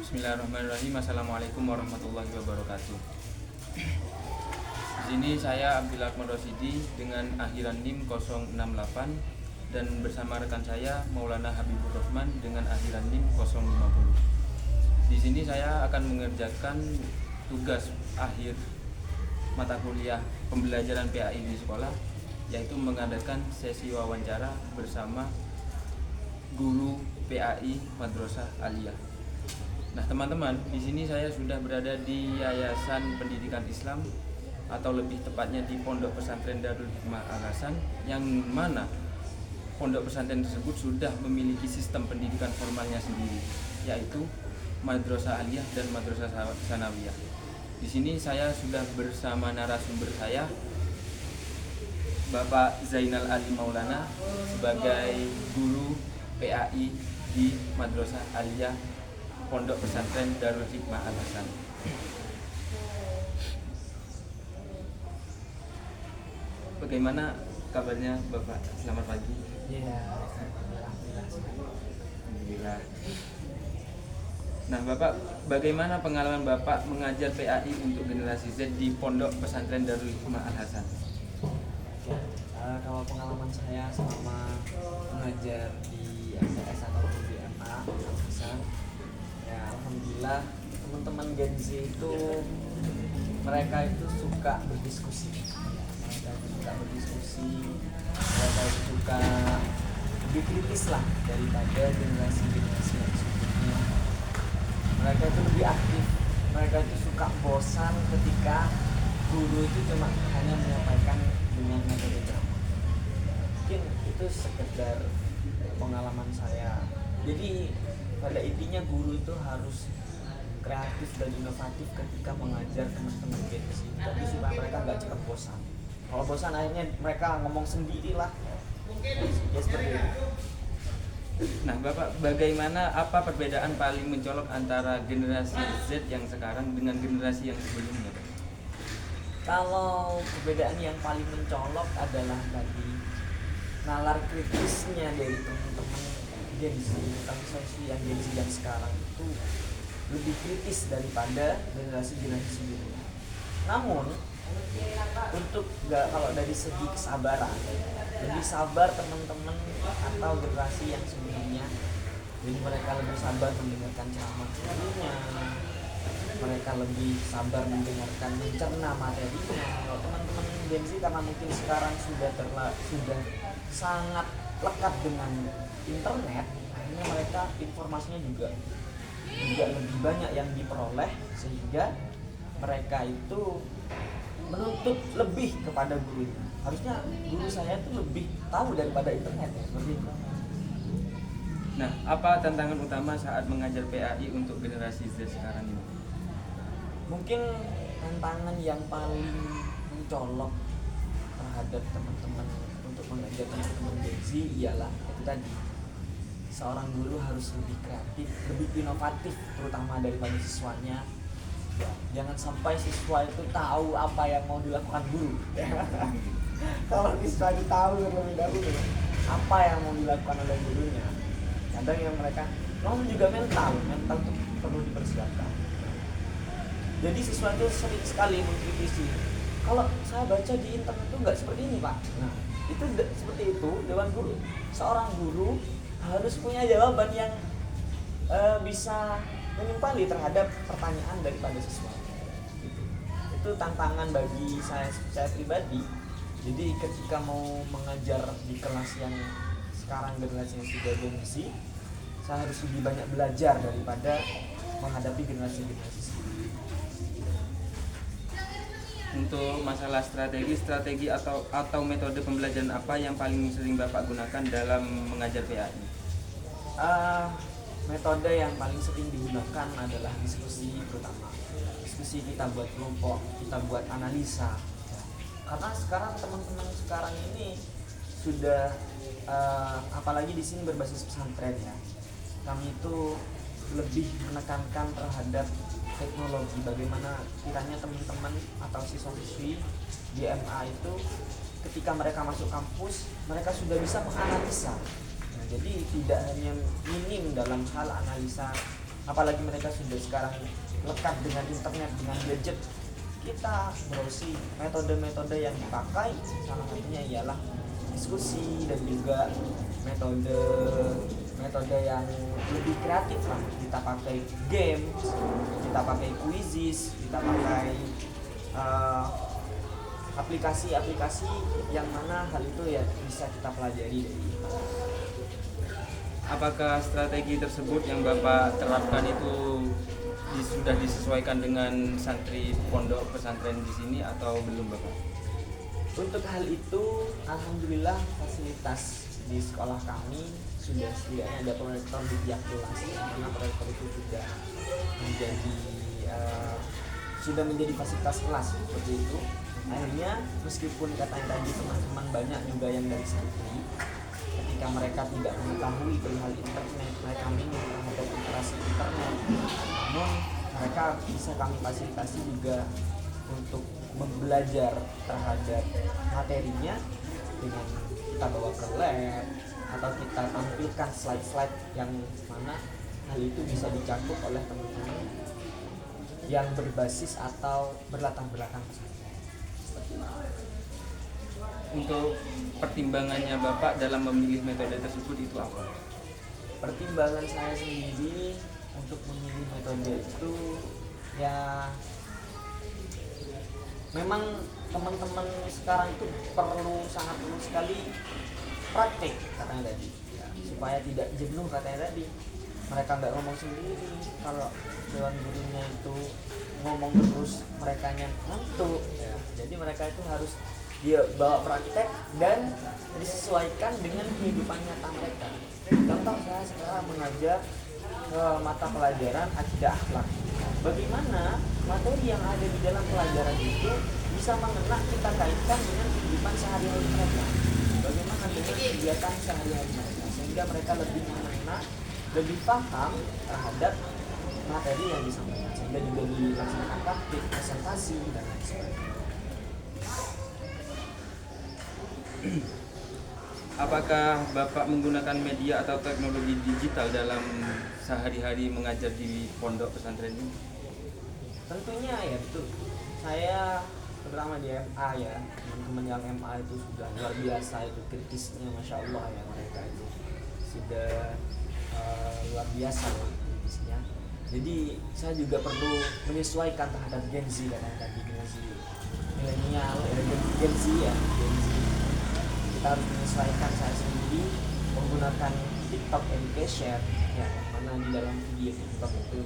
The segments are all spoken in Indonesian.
Bismillahirrahmanirrahim. Assalamualaikum warahmatullahi wabarakatuh. Di sini saya Abdul Akmal Rosidi dengan akhiran NIM 068 dan bersama rekan saya Maulana Habibur Rahman dengan akhiran NIM 050. Di sini saya akan mengerjakan tugas akhir mata kuliah pembelajaran PAI di sekolah, yaitu mengadakan sesi wawancara bersama guru PAI Madrasah Aliyah. Nah, teman-teman, di sini saya sudah berada di Yayasan Pendidikan Islam atau lebih tepatnya di Pondok Pesantren Darul Hikmah Al-Hasan, yang mana pondok pesantren tersebut sudah memiliki sistem pendidikan formalnya sendiri, yaitu Madrasah Aliyah dan Madrasah Sanawiyah. Di sini saya sudah bersama narasumber saya, Bapak Zainal Ali Maulana, sebagai guru PAI di Madrasah Aliyah Pondok Pesantren Darul Hikmah Al-Hasan. Bagaimana kabarnya Bapak? Selamat pagi. Iya, Alhamdulillah. Nah, Bapak, bagaimana pengalaman Bapak mengajar PAI untuk generasi Z di Pondok Pesantren Darul Hikmah Al-Hasan? kalau pengalaman saya selama mengajar di MTS ataupun di MA Al-Hasan, ya alhamdulillah teman-teman Gen Z itu mereka itu suka berdiskusi, mereka itu suka lebih kritis lah daripada generasi-generasi yang sebelumnya. Mereka itu lebih aktif, mereka itu suka bosan ketika guru itu cuma hanya menyampaikan dengan metode drama. Mungkin itu sekedar pengalaman saya. Jadi pada intinya guru itu harus kreatif dan inovatif ketika mengajar teman-teman Gen Z. Jadi supaya mereka nggak cepat bosan. Kalau bosan akhirnya mereka ngomong sendirilah. Ya seperti itu. Nah, Bapak, bagaimana, apa perbedaan paling mencolok antara generasi Z yang sekarang dengan generasi yang sebelumnya? Kalau perbedaan yang paling mencolok adalah tadi nalar kritisnya dari teman-teman Gen Z, yang Gen Z yang sekarang itu lebih kritis daripada generasi-generasi sebelumnya. Namun untuk kalau dari segi kesabaran, lebih sabar teman-teman atau generasi yang sebelumnya. Jadi mereka lebih sabar mendengarkan ceramah gurunya, mereka lebih sabar mencerna materinya. Kalau teman-teman Gen Z karena mungkin sekarang sudah sangat lekat dengan internet, akhirnya mereka informasinya juga lebih banyak yang diperoleh, sehingga mereka itu menuntut lebih kepada gurunya. Harusnya guru saya itu lebih tahu daripada internet, ya, seperti itu. Nah, apa tantangan utama saat mengajar PAI untuk generasi Z sekarang ini? Mungkin tantangan yang paling mencolok terhadap teman-teman untuk mengajar teman-teman Gen Z ialah itu tadi, seorang guru harus lebih kreatif, lebih inovatif terutama daripada siswanya. Jangan sampai siswa itu tahu apa yang mau dilakukan guru. Kalau siswa itu tahu terlebih dahulu apa yang mau dilakukan oleh gurunya, kadang yang mereka juga mental itu perlu dipersiapkan. Jadi siswa itu sering sekali mengkritisi, kalau saya baca di internet itu nggak seperti ini Pak. Nah, itu seperti itu. Dewan guru, seorang guru harus punya jawaban yang bisa menimpali terhadap pertanyaan daripada siswa. Itu tantangan bagi saya pribadi. Jadi ketika mau mengajar di kelas yang sekarang generasi yang sudah Gen Z, saya harus lebih banyak belajar daripada menghadapi generasi-generasi sebelumnya. Untuk masalah strategi atau metode pembelajaran apa yang paling sering Bapak gunakan dalam mengajar PAI? Metode yang paling sering digunakan adalah diskusi, terutama diskusi kita buat kelompok, kita buat analisa. Karena sekarang teman-teman sekarang ini sudah apalagi di sini berbasis pesantren ya, kami itu lebih menekankan terhadap teknologi. Bagaimana kiranya teman-teman atau siswa-siswi di MA itu ketika mereka masuk kampus, mereka sudah bisa menganalisa. Jadi tidak hanya minim dalam hal analisa apalagi mereka sudah sekarang lekat dengan internet, dengan gadget. Kita browsing metode-metode yang dipakai, salah satunya ialah diskusi dan juga metode yang lebih kreatif lah. Kita pakai game, kita pakai quizzes, kita pakai aplikasi-aplikasi yang mana hal itu ya bisa kita pelajari dari Apakah strategi tersebut yang Bapak terapkan itu sudah disesuaikan dengan santri pondok pesantren di sini atau belum, Bapak? Untuk hal itu, alhamdulillah fasilitas di sekolah kami sudah setidaknya ada proyektor di tiap kelas, karena proyektor itu sudah menjadi fasilitas kelas seperti itu. Akhirnya meskipun katanya tadi teman-teman banyak juga yang dari santri, ketika mereka tidak mengetahui perihal internet, mereka minim terhadap literasi internet, namun mereka bisa kami fasilitasi juga untuk belajar terhadap materinya dengan kita bawa ke lab atau kita tampilkan slide-slide yang mana hal itu bisa dicakup oleh teman-teman yang berbasis atau berlatar belakang pesantren. Untuk pertimbangannya Bapak dalam memilih metode tersebut itu apa? Pertimbangan saya sendiri untuk memilih metode itu ya memang teman-teman sekarang itu sangat perlu sekali praktek katanya tadi ya, supaya tidak jenuh katanya tadi. Mereka nggak ngomong sendiri, kalau dewan gurunya itu ngomong terus mereka ngantuk ya. Jadi mereka itu harus dia bawa praktek dan disesuaikan dengan kehidupan nyata mereka. Contoh saya sekarang mengajar mata pelajaran akidah akhlak. Bagaimana materi yang ada di dalam pelajaran itu bisa mengena kita kaitkan dengan kehidupan sehari-hari mereka. Bagaimana dengan kegiatan sehari-hari mereka sehingga mereka lebih mengena, lebih paham terhadap materi yang disampaikan, sehingga juga dilaksanakan praktik, presentasi dan lain sebagainya. Apakah Bapak menggunakan media atau teknologi digital dalam sehari-hari mengajar di pondok pesantren ini? Tentunya ya betul. Saya terutama di MA ya, teman-teman yang MA itu sudah luar biasa, itu kritisnya Masya Allah ya, mereka itu sudah luar biasa kritisnya. Jadi saya juga perlu menyesuaikan terhadap Gen Z dan tadi generasi milenial, Gen Z ya, Gen Z. Kita harus menyesuaikan. Saya sendiri menggunakan TikTok Education ya, mana di dalam video TikTok itu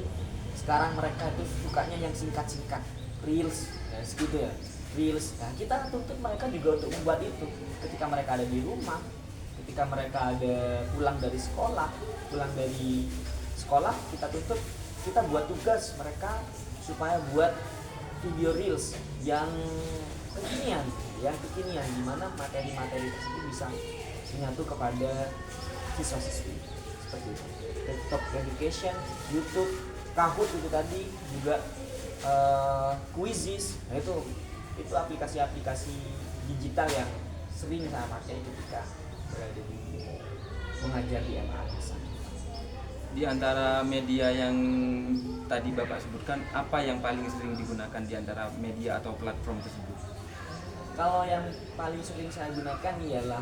sekarang mereka itu sukanya yang singkat-singkat, reels ya, segitu ya, reels. Nah, kita tuntut mereka juga untuk membuat itu ketika mereka ada di rumah, ketika mereka ada pulang dari sekolah, kita tuntut, kita buat tugas mereka supaya buat video reels yang kekinian, di mana materi-materi tersebut bisa menyatu kepada siswa-siswi seperti itu. TikTok Education, YouTube, Kahoot itu tadi juga quizzes. Nah itu aplikasi-aplikasi digital yang sering saya pakai ketika berada di mengajar di MA. Di antara media yang tadi Bapak sebutkan, apa yang paling sering digunakan di antara media atau platform tersebut? Kalau yang paling sering saya gunakan ialah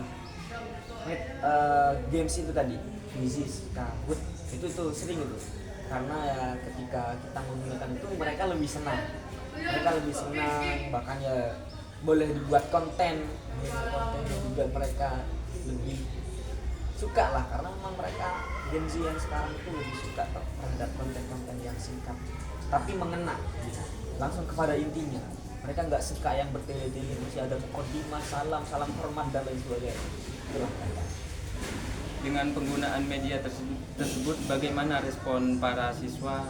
games itu tadi, quizzes, Kahoot, itu sering itu. Karena ya ketika kita menggunakan itu mereka lebih senang, bahkan ya boleh dibuat kontennya juga mereka lebih suka lah, karena memang mereka Gen Z yang sekarang itu lebih suka terhadap konten-konten yang singkat tapi mengena gitu, langsung kepada intinya. Mereka nggak suka yang bertele-tele, masih ada mukadimah, salam hormat dan lain sebagainya. Itulah mereka. Dengan penggunaan media tersebut, bagaimana respon para siswa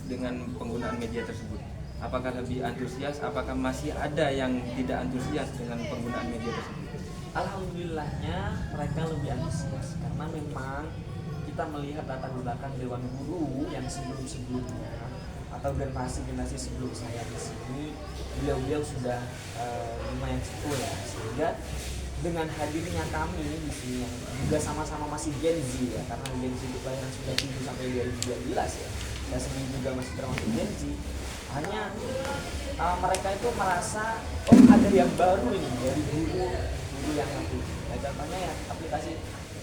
dengan penggunaan media tersebut? Apakah lebih antusias? Apakah masih ada yang tidak antusias dengan penggunaan media tersebut? Alhamdulillahnya mereka lebih antusias, karena memang kita melihat latar belakang dewan guru yang sebelum-sebelumnya atau generasi sebelum saya di sini, beliau sudah lumayan sepuh ya, sehingga dengan hadirnya kami di sini yang juga sama-sama masih Gen Z ya, karena Gen Z itu kelahiran 97 sampai 2012 ya. saya sendiri juga masih termasuk Gen Z, hanya mereka itu merasa ada yang baru ini dari guru yang satu. Ya, contohnya ya aplikasi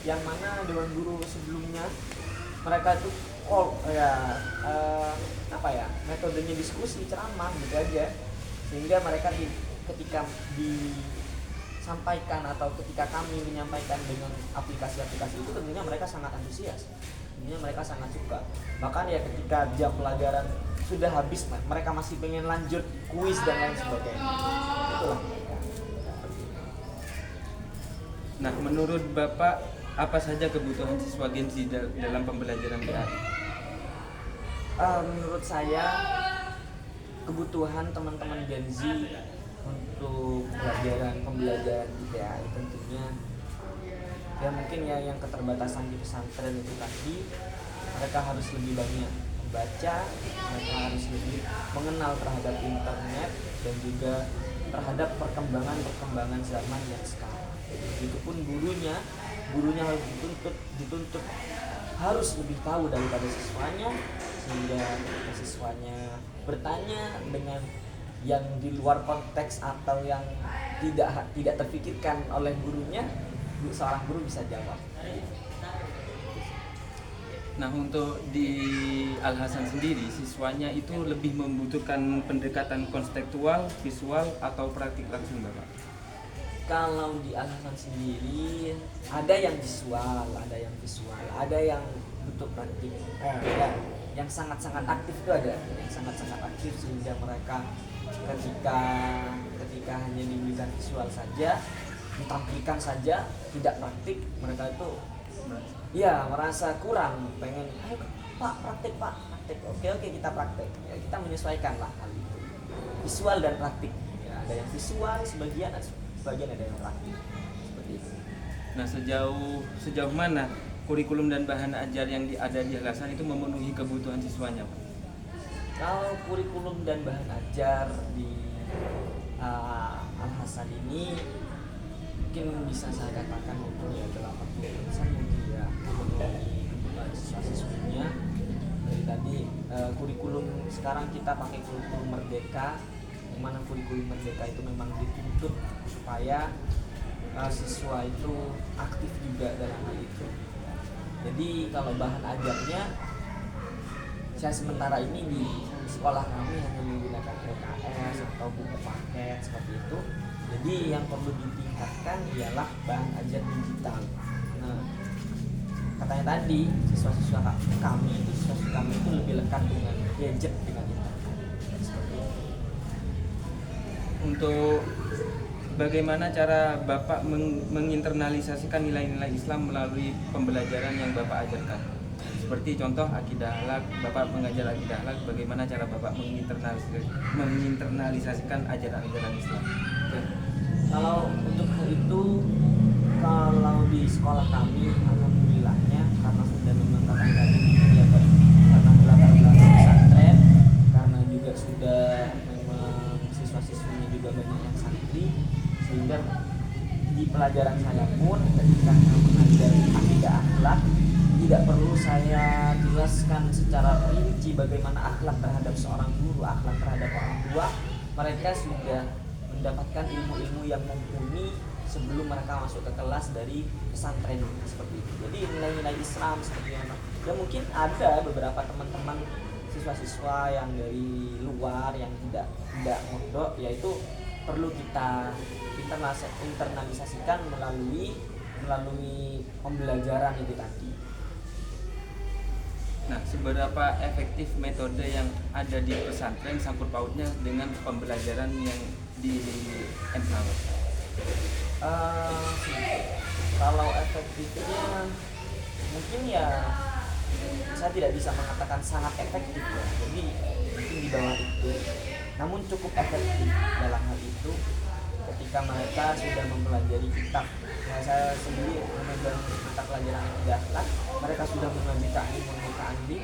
yang mana Dewan Guru sebelumnya mereka itu metodenya diskusi ceramah gitu aja, sehingga mereka ketika disampaikan atau ketika kami menyampaikan dengan aplikasi-aplikasi itu tentunya mereka sangat antusias, tentunya mereka sangat suka. Bahkan ya ketika jam pelajaran sudah habis mereka masih pengen lanjut kuis dan lain sebagainya. Itulah. Nah, menurut Bapak apa saja kebutuhan siswa Gen Z dalam pembelajaran PAI? Menurut saya kebutuhan teman-teman Gen Z untuk pembelajaran di PAI tentunya ya mungkin ya yang keterbatasan di pesantren itu tadi, mereka harus lebih banyak membaca, mereka harus lebih mengenal terhadap internet dan juga terhadap perkembangan zaman yang sekarang. Begitupun gurunya harus dituntut harus lebih tahu daripada siswanya, sehingga siswanya bertanya dengan yang di luar konteks atau yang tidak terpikirkan oleh gurunya, seorang guru bisa jawab. Nah, untuk di Al Hasan sendiri, siswanya itu lebih membutuhkan pendekatan konseptual, visual, atau praktik langsung, Bapak? Kalau di Al Hasan sendiri ada yang visual, ada yang bentuk praktik. Yang sangat-sangat aktif itu ada, yang sangat-sangat aktif sehingga mereka ketika hanya diberikan visual saja, ditampilkan saja, tidak praktik, mereka itu merasa kurang, pengen Pak praktik, oke kita praktik, ya, kita menyesuaikan lah hal itu, visual dan praktik ya, ada yang visual sebagian ada yang praktik seperti itu. Nah, sejauh mana kurikulum dan bahan ajar yang ada di Al Hasan itu memenuhi kebutuhan siswanya, Pak? Kalau kurikulum dan bahan ajar di Al Hasan ini mungkin bisa saya katakan mungkin ya 80% mungkin ya memenuhi kebutuhan siswa-siswinya. Dari tadi kurikulum sekarang kita pakai kurikulum Merdeka, yang mana kurikulum Merdeka itu memang dituntut supaya siswa itu aktif juga dalam hal itu. Jadi kalau bahan ajarnya saya sementara ini di sekolah kami hanya menggunakan LKS atau buku paket seperti itu. Jadi yang perlu ditingkatkan ialah bahan ajar digital. Nah, katanya tadi siswa-siswa kami itu lebih lekat dengan gadget, dengan internet. Seperti itu. Untuk bagaimana cara Bapak menginternalisasikan nilai-nilai Islam melalui pembelajaran yang Bapak ajarkan? Seperti contoh akidah akhlak, Bapak mengajar akidah akhlak, bagaimana cara Bapak menginternalisasikan ajaran-ajaran Islam? Kalau untuk hal itu, kalau di sekolah kami alhamdulillahnya karena sudah memang tadi ya, karena latar belakang pesantren, karena juga sudah memang siswa-siswinya juga banyak yang santri, sehingga di pelajaran saya pun ketika mengajar akidah akhlak tidak perlu saya jelaskan secara rinci bagaimana akhlak terhadap seorang guru, akhlak terhadap orang tua. Mereka sudah mendapatkan ilmu-ilmu yang mumpuni sebelum mereka masuk ke kelas dari pesantren seperti itu. Jadi nilai-nilai Islam seperti yang mungkin ada beberapa teman-teman siswa-siswa yang dari luar yang tidak mondok, yaitu perlu kita internalisasikan melalui pembelajaran itu tadi. Nah, seberapa efektif metode yang ada di pesantren sangkut pautnya dengan pembelajaran yang di MA? Kalau efektifnya mungkin ya saya tidak bisa mengatakan sangat efektif ya, jadi mungkin di bawah itu, namun cukup efektif dalam hal itu ketika mereka sudah mempelajari kitab. Ya, saya sendiri memegang mata pelajaran akidah akhlak, mereka sudah mengambil ta'lim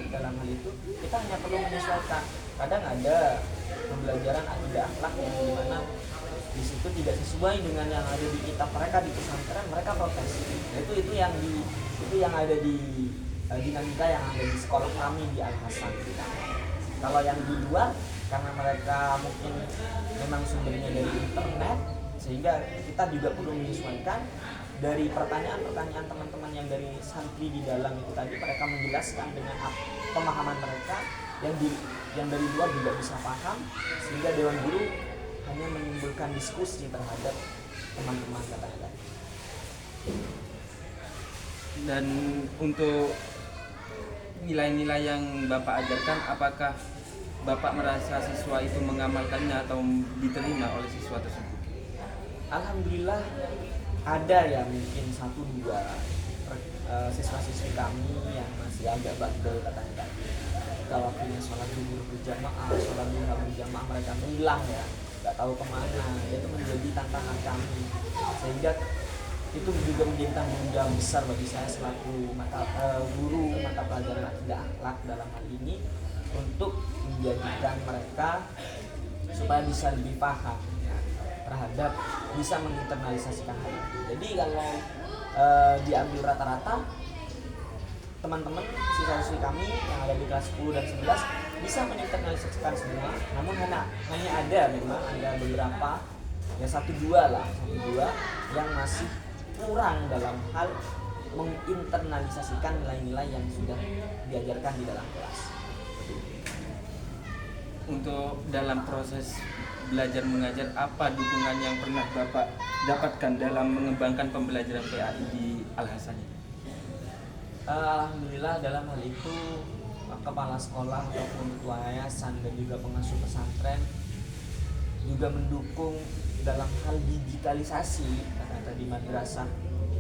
dalam hal itu, kita hanya perlu menyesuaikan. Kadang ada pembelajaran akidah akhlak yang dimana di situ tidak sesuai dengan yang ada di kitab mereka di pesantren, mereka protes. Nah, itu yang ada di dinamika yang ada di sekolah kami di Al-Hasan. Kalau yang di luar, karena mereka mungkin memang sumbernya dari internet, sehingga kita juga perlu menyesuaikan dari pertanyaan-pertanyaan teman-teman yang dari santri di dalam itu tadi. Mereka menjelaskan dengan pemahaman mereka yang dari luar juga bisa paham, sehingga Dewan Guru hanya menimbulkan diskusi terhadap teman-teman katanya tadi. Dan untuk nilai-nilai yang Bapak ajarkan, apakah Bapak merasa siswa itu mengamalkannya atau diterima oleh siswa tersebut? Alhamdulillah ada ya mungkin 1-2 siswa-siswi kami yang masih agak bandel katanya tadi. Ketika waktunya sholat zuhur berjamaah, sholat duha berjamaah, mereka menghilang ya, nggak tahu kemana. Itu menjadi tantangan kami, sehingga itu juga menjadi tanggung jawab besar bagi saya selaku guru mata pelajaran akidah akhlak dalam hal ini, untuk menjadikan mereka supaya bisa lebih paham ya, terhadap bisa menginternalisasikan hal itu. Jadi kalau diambil rata-rata, teman-teman siswa-siswi kami yang ada di kelas 10 dan 11 bisa menginternalisasikan semua, namun hanya ada beberapa ya 1-2 yang masih kurang dalam hal menginternalisasikan nilai-nilai yang sudah diajarkan di dalam kelas. Untuk dalam proses belajar mengajar, apa dukungan yang pernah Bapak dapatkan dalam mengembangkan pembelajaran PAI di Al-Hasan ini? Alhamdulillah dalam hal itu kepala sekolah ataupun ketua yayasan dan juga pengasuh pesantren juga mendukung dalam hal digitalisasi karena tadi madrasah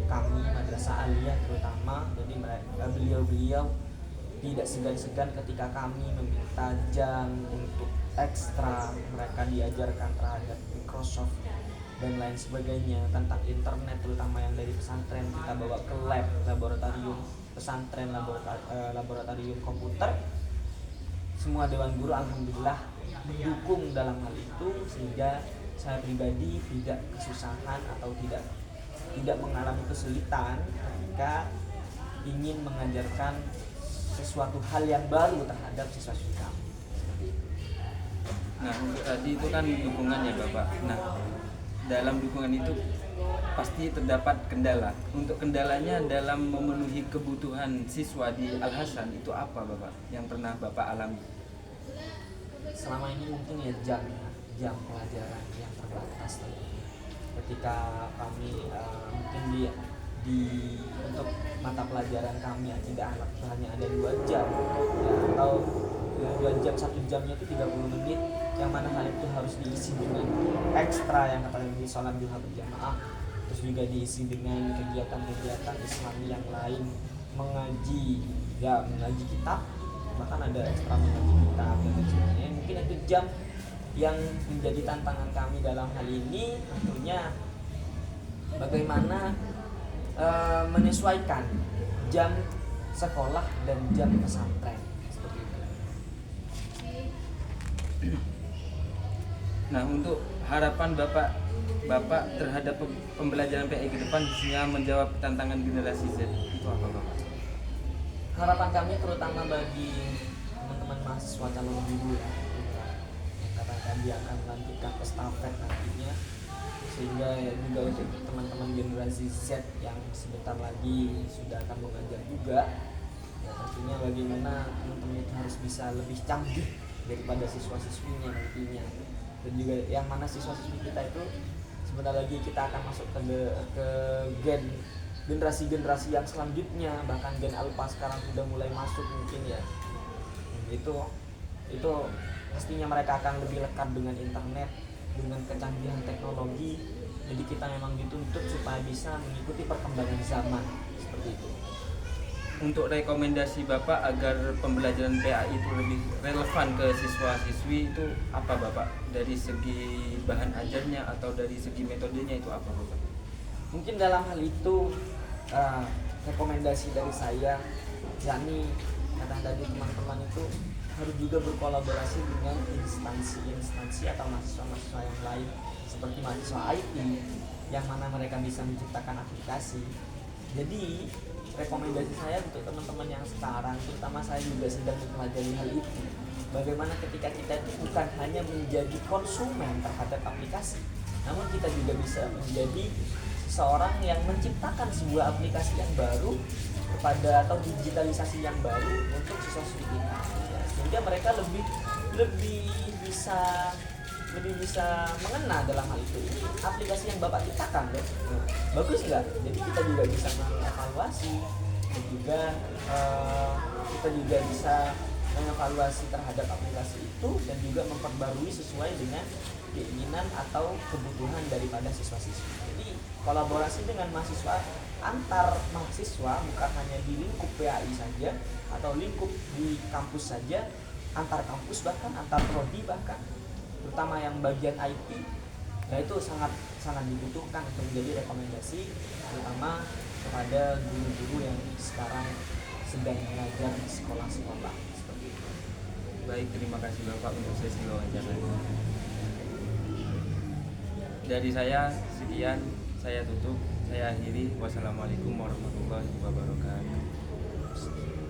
kami, madrasah aliyah terutama. Jadi beliau tidak segan-segan ketika kami meminta jam untuk ekstra, mereka diajarkan terhadap Microsoft dan lain sebagainya, tentang internet terutama yang dari pesantren kita bawa ke lab, laboratorium pesantren, laboratorium komputer. Semua Dewan Guru alhamdulillah mendukung dalam hal itu, sehingga saya pribadi tidak kesusahan atau tidak mengalami kesulitan ketika ingin mengajarkan sesuatu hal yang baru terhadap siswa-siswi kami. Nah, untuk tadi itu kan dukungannya Bapak. Nah, dalam dukungan itu pasti terdapat kendala. Untuk kendalanya dalam memenuhi kebutuhan siswa di Al-Hasan itu apa Bapak yang pernah Bapak alami? Selama ini mungkin ya jam pelajaran yang terbatas tadi. Ketika kami mungkin di untuk mata pelajaran kami akidah akhlak itu hanya ada 2 jam ya, atau 2 jam, 1 jamnya itu 30 menit, yang mana hal itu harus diisi dengan ekstra yang katanya di sholat duha berjamaah, terus juga diisi dengan kegiatan-kegiatan Islami yang lain, mengaji kitab, bahkan ada ekstra mengaji kitab dan sebagainya. Mungkin itu jam yang menjadi tantangan kami dalam hal ini, tentunya bagaimana menyesuaikan jam sekolah dan jam pesantren seperti itu. Nah, untuk harapan Bapak terhadap pembelajaran PAI ke depan, khususnya menjawab tantangan generasi Z, itu apa Bapak? Harapan kami terutama bagi teman-teman mahasiswa calon guru ya, yang katakan dia akan melanjutkan estafet nantinya, sehingga ya juga untuk teman-teman generasi Z yang sebentar lagi sudah akan mengajar juga, ya tentunya bagaimana teman-teman itu harus bisa lebih canggih daripada siswa-siswinya nantinya. Dan juga yang mana siswa-siswi kita itu sebentar lagi kita akan masuk ke generasi-generasi yang selanjutnya, bahkan Gen Alpha sekarang sudah mulai masuk mungkin ya. Itu pastinya mereka akan lebih lekat dengan internet, dengan kecanggihan teknologi. Jadi kita memang dituntut supaya bisa mengikuti perkembangan zaman seperti itu. Untuk rekomendasi Bapak agar pembelajaran PAI itu lebih relevan ke siswa-siswi itu apa Bapak? Dari segi bahan ajarnya atau dari segi metodenya itu apa Bapak? Mungkin dalam hal itu rekomendasi dari saya, yakni kata tadi teman-teman itu harus juga berkolaborasi dengan instansi atau mahasiswa-mahasiswa yang lain seperti mahasiswa IT, yang mana mereka bisa menciptakan aplikasi Jadi rekomendasi saya untuk teman-teman yang sekarang, terutama saya juga sedang mempelajari hal itu, bagaimana ketika kita itu bukan hanya menjadi konsumen terhadap aplikasi, namun kita juga bisa menjadi seorang yang menciptakan sebuah aplikasi yang baru kepada, atau digitalisasi yang baru untuk siswa-siswi kita, ya, sehingga mereka lebih bisa mengena dalam hal itu. Ini aplikasi yang Bapak ciptakan loh, bagus nggak? Jadi kita juga bisa mengevaluasi, dan juga kita juga bisa mengevaluasi terhadap aplikasi itu, dan juga memperbarui sesuai dengan keinginan atau kebutuhan daripada siswa-siswi. Jadi kolaborasi dengan mahasiswa, antar mahasiswa, bukan hanya di lingkup PAI saja atau lingkup di kampus saja, antar kampus bahkan antar prodi, bahkan terutama yang bagian IT, nah itu sangat dibutuhkan untuk menjadi rekomendasi, terutama kepada guru-guru yang sekarang sedang mengajar di sekolah-sekolah seperti itu. Baik, terima kasih Bapak untuk sesi wawancaranya. Dari saya sekian, saya tutup, saya akhiri. Wassalamualaikum warahmatullahi wabarakatuh.